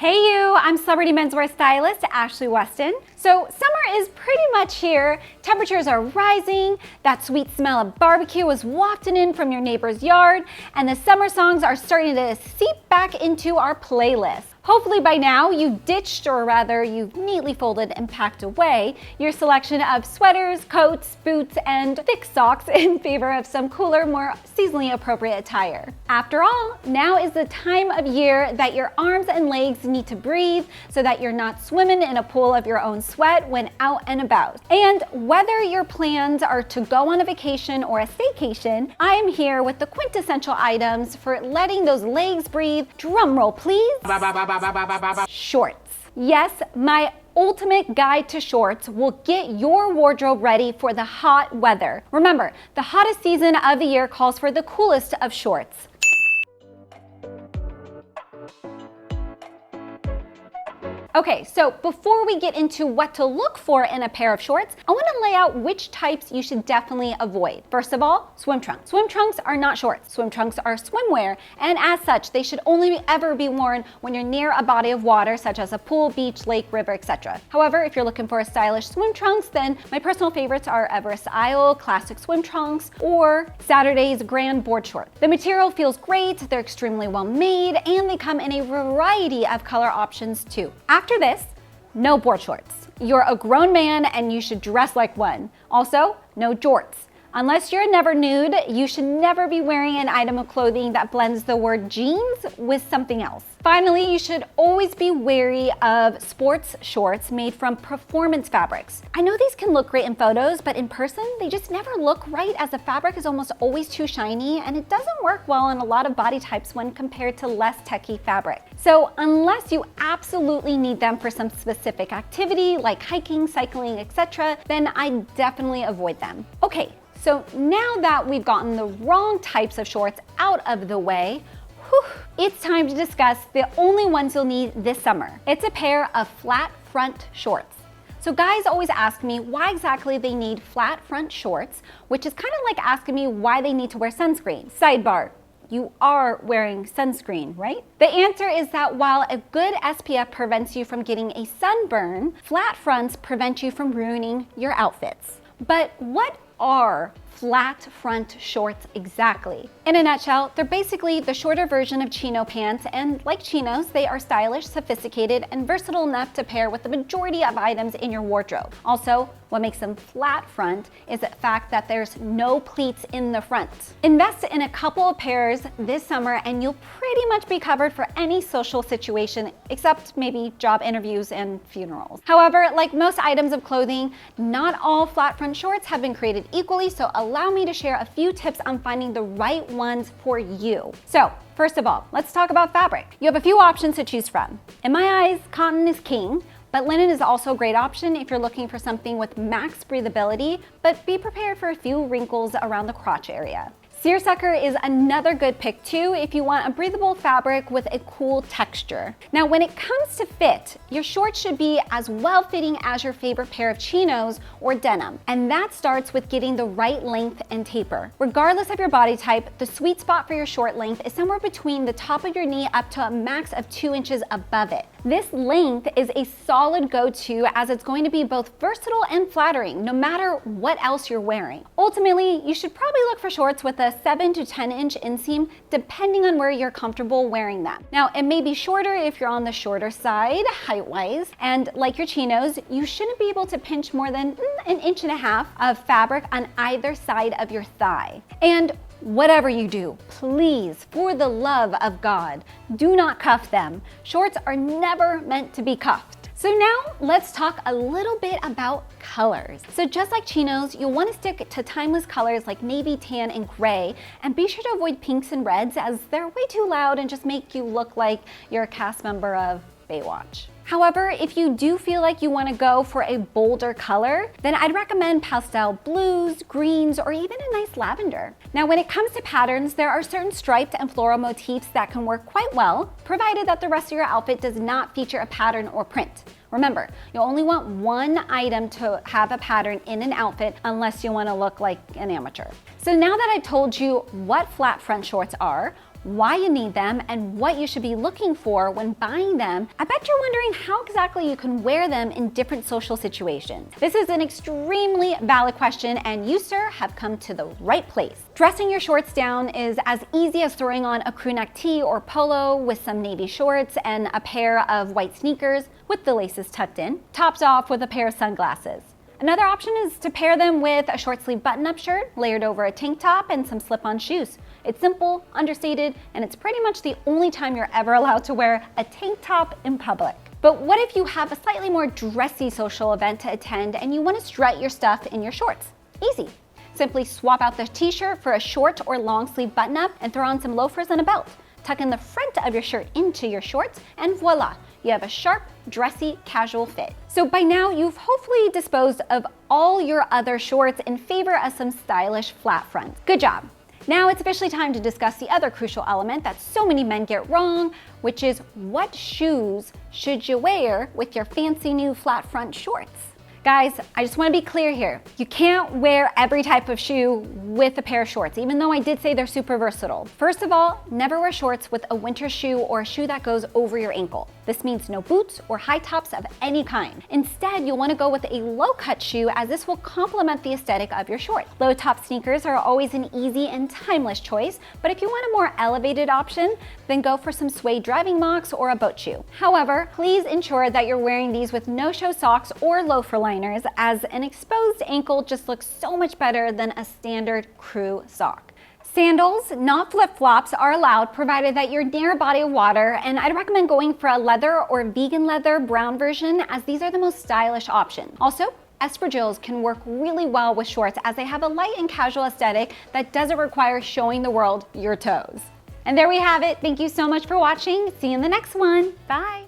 Hey you, I'm celebrity menswear stylist Ashley Weston. So summer is pretty much here. Temperatures are rising, that sweet smell of barbecue is wafting in from your neighbor's yard, and the summer songs are starting to seep back into our playlist. Hopefully by now you've ditched, or rather you've neatly folded and packed away your selection of sweaters, coats, boots, and thick socks in favor of some cooler, more seasonally appropriate attire. After all, now is the time of year that your arms and legs need to breathe so that you're not swimming in a pool of your own sweat when out and about. And whether your plans are to go on a vacation or a staycation, I am here with the quintessential items for letting those legs breathe. Drum roll, please. Shorts. Yes, my ultimate guide to shorts will get your wardrobe ready for the hot weather. Remember, the hottest season of the year calls for the coolest of shorts. Okay, so before we get into what to look for in a pair of shorts, I want to lay out which types you should definitely avoid. First of all, swim trunks. Swim trunks are not shorts. Swim trunks are swimwear, and as such, they should only ever be worn when you're near a body of water, such as a pool, beach, lake, river, etc. However, if you're looking for a stylish swim trunks, then my personal favorites are Everest Isle Classic Swim Trunks or Saturday's Grand Board Shorts. The material feels great, they're extremely well made, and they come in a variety of color options too. After this, no board shorts. You're a grown man and you should dress like one. Also, no jorts. Unless you're never nude, you should never be wearing an item of clothing that blends the word jeans with something else. Finally, you should always be wary of sports shorts made from performance fabrics. I know these can look great in photos, but in person, they just never look right as the fabric is almost always too shiny and it doesn't work well on a lot of body types when compared to less techy fabric. So unless you absolutely need them for some specific activity like hiking, cycling, etc., then I definitely avoid them. Okay, so now that we've gotten the wrong types of shorts out of the way, it's time to discuss the only ones you'll need this summer. It's a pair of flat front shorts. So guys always ask me why exactly they need flat front shorts, which is kind of like asking me why they need to wear sunscreen. Sidebar, you are wearing sunscreen, right? The answer is that while a good SPF prevents you from getting a sunburn, flat fronts prevent you from ruining your outfits. But what are flat front shorts exactly? In a nutshell, they're basically the shorter version of chino pants, and like chinos, they are stylish, sophisticated, and versatile enough to pair with the majority of items in your wardrobe. Also, what makes them flat front is the fact that there's no pleats in the front. Invest in a couple of pairs this summer and you'll pretty much be covered for any social situation except maybe job interviews and funerals. However, like most items of clothing, not all flat front shorts have been created equally, so allow me to share a few tips on finding the right ones for you. So, first of all, let's talk about fabric. You have a few options to choose from. In my eyes, cotton is king, but linen is also a great option if you're looking for something with max breathability, but be prepared for a few wrinkles around the crotch area. Seersucker is another good pick too if you want a breathable fabric with a cool texture. Now, when it comes to fit, your shorts should be as well fitting as your favorite pair of chinos or denim, and that starts with getting the right length and taper. Regardless of your body type, the sweet spot for your short length is somewhere between the top of your knee up to a max of 2 inches above it. This length is a solid go-to as it's going to be both versatile and flattering no matter what else you're wearing. Ultimately, you should probably look for shorts with a 7 to 10 inch inseam depending on where you're comfortable wearing them. Now, it may be shorter if you're on the shorter side height-wise, and like your chinos, you shouldn't be able to pinch more than 1.5 inches of fabric on either side of your thigh. And whatever you do, please, for the love of God, do not cuff them. Shorts are never meant to be cuffed. So now let's talk a little bit about colors. So just like chinos, you'll want to stick to timeless colors like navy, tan, and gray, and be sure to avoid pinks and reds as they're way too loud and just make you look like you're a cast member of Baywatch. However, if you do feel like you want to go for a bolder color, then I'd recommend pastel blues, greens, or even a nice lavender. Now, when it comes to patterns, there are certain striped and floral motifs that can work quite well, provided that the rest of your outfit does not feature a pattern or print. Remember, you only want one item to have a pattern in an outfit unless you want to look like an amateur. So now that I've told you what flat front shorts are, why you need them, and what you should be looking for when buying them, I bet you're wondering how exactly you can wear them in different social situations. This is an extremely valid question, and you, sir, have come to the right place. Dressing your shorts down is as easy as throwing on a crew neck tee or polo with some navy shorts and a pair of white sneakers with the laces tucked in, topped off with a pair of sunglasses. Another option is to pair them with a short sleeve button-up shirt layered over a tank top and some slip-on shoes. It's simple, understated, and it's pretty much the only time you're ever allowed to wear a tank top in public. But what if you have a slightly more dressy social event to attend and you want to strut your stuff in your shorts? Easy. Simply swap out the t-shirt for a short or long sleeve button-up and throw on some loafers and a belt. Tuck in the front of your shirt into your shorts, and voila, you have a sharp, dressy, casual fit. So by now, you've hopefully disposed of all your other shorts in favor of some stylish flat fronts. Good job. Now it's officially time to discuss the other crucial element that so many men get wrong, which is what shoes should you wear with your fancy new flat front shorts? Guys, I just want to be clear here. You can't wear every type of shoe with a pair of shorts, even though I did say they're super versatile. First of all, never wear shorts with a winter shoe or a shoe that goes over your ankle. This means no boots or high tops of any kind. Instead, you'll want to go with a low-cut shoe, as this will complement the aesthetic of your short. Low-top sneakers are always an easy and timeless choice, but if you want a more elevated option, then go for some suede driving mocks or a boat shoe. However, please ensure that you're wearing these with no-show socks or loafer liners, as an exposed ankle just looks so much better than a standard crew sock. Sandals, not flip-flops, are allowed provided that you're near a body of water, and I'd recommend going for a leather or vegan leather brown version, as these are the most stylish options. Also, espadrilles can work really well with shorts, as they have a light and casual aesthetic that doesn't require showing the world your toes. And there we have it. Thank you so much for watching. See you in the next one. Bye.